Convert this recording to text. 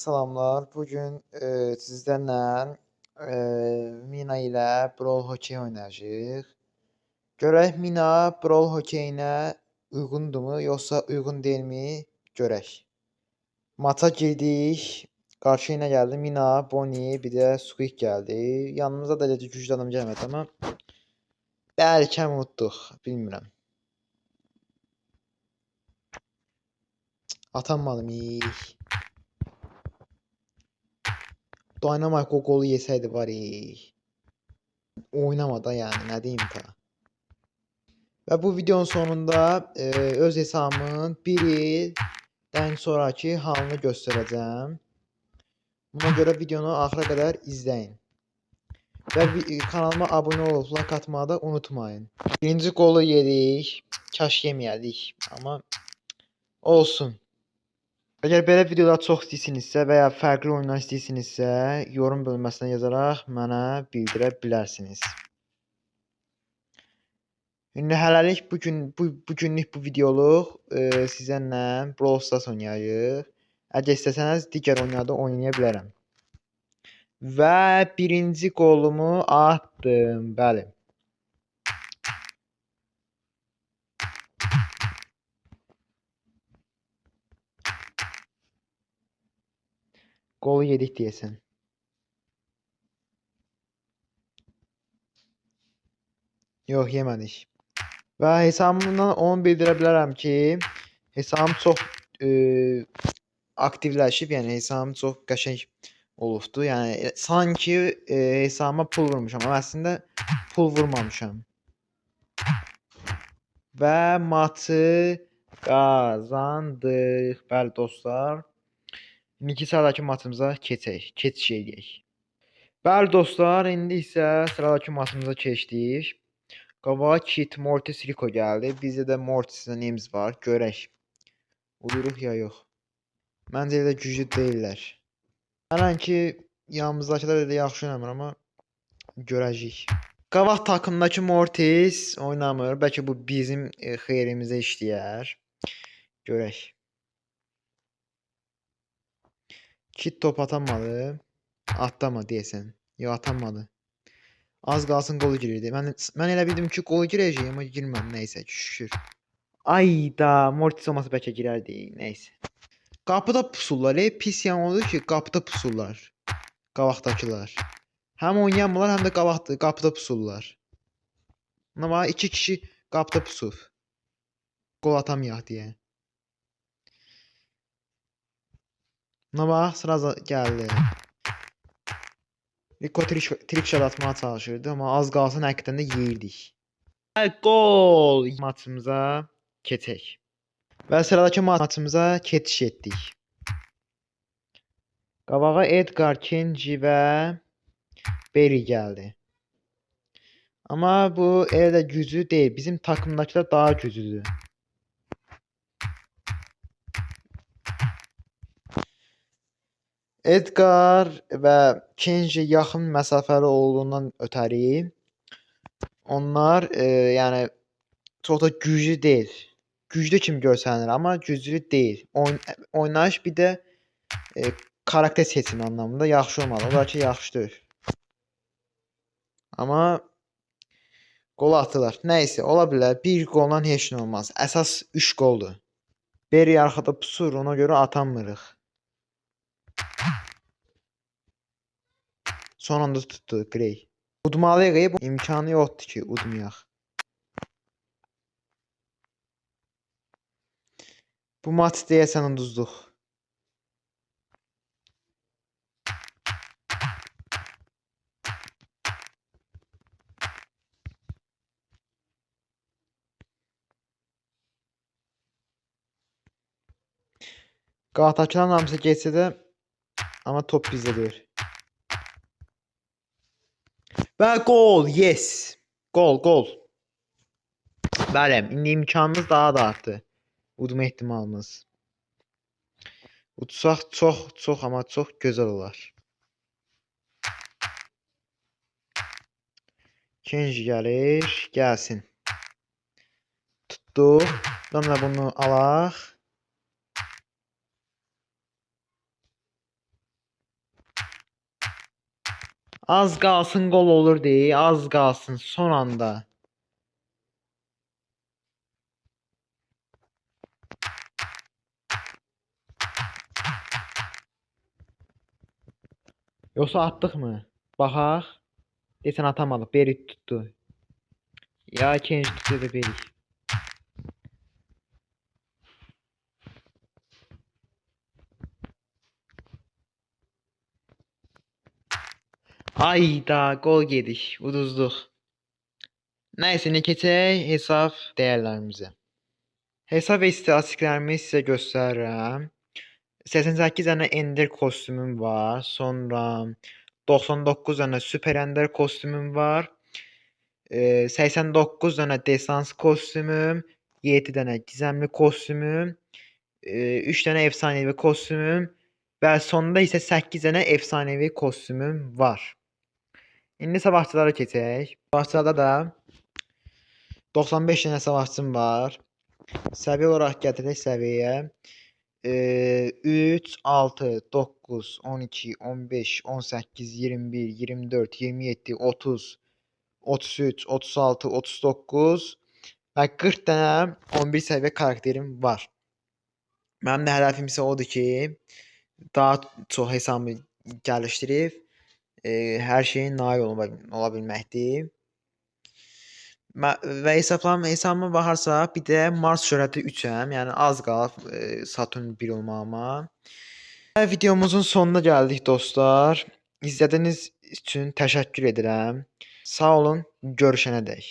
Salamlar. Bugün sizlərlə Mina ilə Brawl Hokey oynayacağıq. Görək Mina Brawl Hokeyinə uyğundurmu, yoxsa uyğun deyilmi görək. Maça girdik. Qarşı ilə gəldi Mina, Bonnie, bir də Squeak gəldi. Yanımıza da elə güclü adam gəlmədi, amma bəlkə unutduq, bilmirəm. Atanmadım. Dynamite o qolu yesəydi var oynamada yəni nə deyim ta. Və bu videonun sonunda öz hesabımın 1 ildən sonraki halını göstərəcəm. Buna görə videonu axıra qədər izləyin. Və kanalıma abunə olub like atmağı da unutmayın. Birinci qolu yedik. Kaş yeməyədik, amma olsun. Əgər belə videolar çox istəyirsinizsə və ya fərqli oyunlar istəyirsinizsə, yorum bölməsinə yazaraq mənə bildirə bilərsiniz. İndi hələlik bu günlük bu videoluq sizənlə Brawl Stars oynayacağıq. Əgər istəsəniz digər oyunlarda oynaya bilərəm. Və birinci qolumu atdım, bəli. Qolu yedik deyəsən. Yox, yemədik. Və hesabımdan onu bildirə bilərəm ki, hesabım çox aktivləşib, yəni hesabım çox qəşəng olubdu. Yəni sanki hesabıma pul vurmuşam, amma əslində pul vurmamışam. Və maçı qazandıq. Bəli dostlar. İndiki sıradakı maçımıza keçiş edək. Bəli dostlar, indi isə sıradakı maçımıza keçdik. Qabağa Kit, Mortis, Rico gəldi. Bizdə də Mortis'lə Nems var. Görək. Uyuruq ya yox. Məncə elə güclü deyirlər. Mənən ki, yanımızdakılar elə yaxşı oynamır, amma görəcəyik. Qabaq takımdakı Mortis oynamır. Bəlkə bu bizim xeyrimizə işləyər. Görək. Kit top atamadı. Atama deyəsən. Yox, atamadı. Az qalsın qolu girirdi. Mən elə bildim ki, qolu girəcək, amma girmədi. Nəysə, şükür. Ayda, Mortis olmasa bəlkə girərdi. Nəysə. Qapıda pusurlar. Pis yan olur ki, qapıda pusurlar. Qabaqdakılar. Həm oynayamırlar, həm də qapıda pusurlar. Amma iki kişi qapıda pusur. Qol atamayaq deyə. Buna bax, sıra gəldi. Rico trik shot atmaya çalışırdı, amma az qalsın həqiqətən də yeyirdik. Gol! Maçımıza keçək. Və sıradakı maçımıza keçiş etdik. Qabağa Edgar, Kenji və Berry gəldi. Amma bu elə də güclü deyil. Bizim takımdakılar daha güclüdür. Edgar və Kenji yaxın məsafəli olduğundan ötəri onlar yəni çox da güclü deyil. Güclü kimi görsənir, amma güclü deyil. Oynayış bir də karakter seçimi anlamında yaxşı olmalı. Olar ki, yaxşıdır. Amma qol atırlar. Nəysə, ola bilər. Bir qoldan heç nə olmaz. Əsas 3 qoldur. Berry arxada pusur, ona görə atamırıq. Son anda tutdu Grey. Udmalıyıq, bu imkanı yoxdur ki, udmayaq. Bu maç deyəsən uduzduq. Qatakıların hamısı geçsə də, amma top bizdə deyir. Və gol, yes. Gol. Bəli, indi imkanımız daha da artdı. Udma ehtimalımız. Utsaq çox, amma çox gözəl olar. Kenji gəlir, gəlsin. Tutdu. Sonra bunu alaq. Az qalsın gol olur deyə, az qalsın son anda. Yoxsa atdıqmı? Baxaq. Desən atamadıq. Berit tutdu. Ya ikinci tutdu da Berit. Ayda gol yedik. Uduzduq. Nəysə, nə keçək hesab dəyərlərimizə. Hesab və istatistiklərimi sizə göstərirəm. 88 dənə Ender kostyumum var. Sonra 99 dənə Super Ender kostyumum var. 89 dənə Desans kostyumum, 7 dənə gizemli kostyumum, 3 dənə efsanevi kostyumum və sonda isə 8 dənə efsanevi kostyumum var. İndi savaşçılara keçək. Savaşçılarda da 95 dənə savaşçım var. Səviyyə olaraq gətirək səviyyəyə. 3, 6, 9, 12, 15, 18, 21, 24, 27, 30, 33, 36, 39 və 40 dənə 11 səviyyə karakterim var. Mənim də hədəfim isə odur ki, daha çox hesabımı gəlişdirib hər şeyin nail ola bilməkdir. Və hesabıma baxarsaq, bir də Mars şöhrəti 3-əm, yəni az qalıb Saturn 1 olmağıma. Və videomuzun sonuna gəldik dostlar. İzlədiyiniz üçün təşəkkür edirəm. Sağ olun, görüşənədək.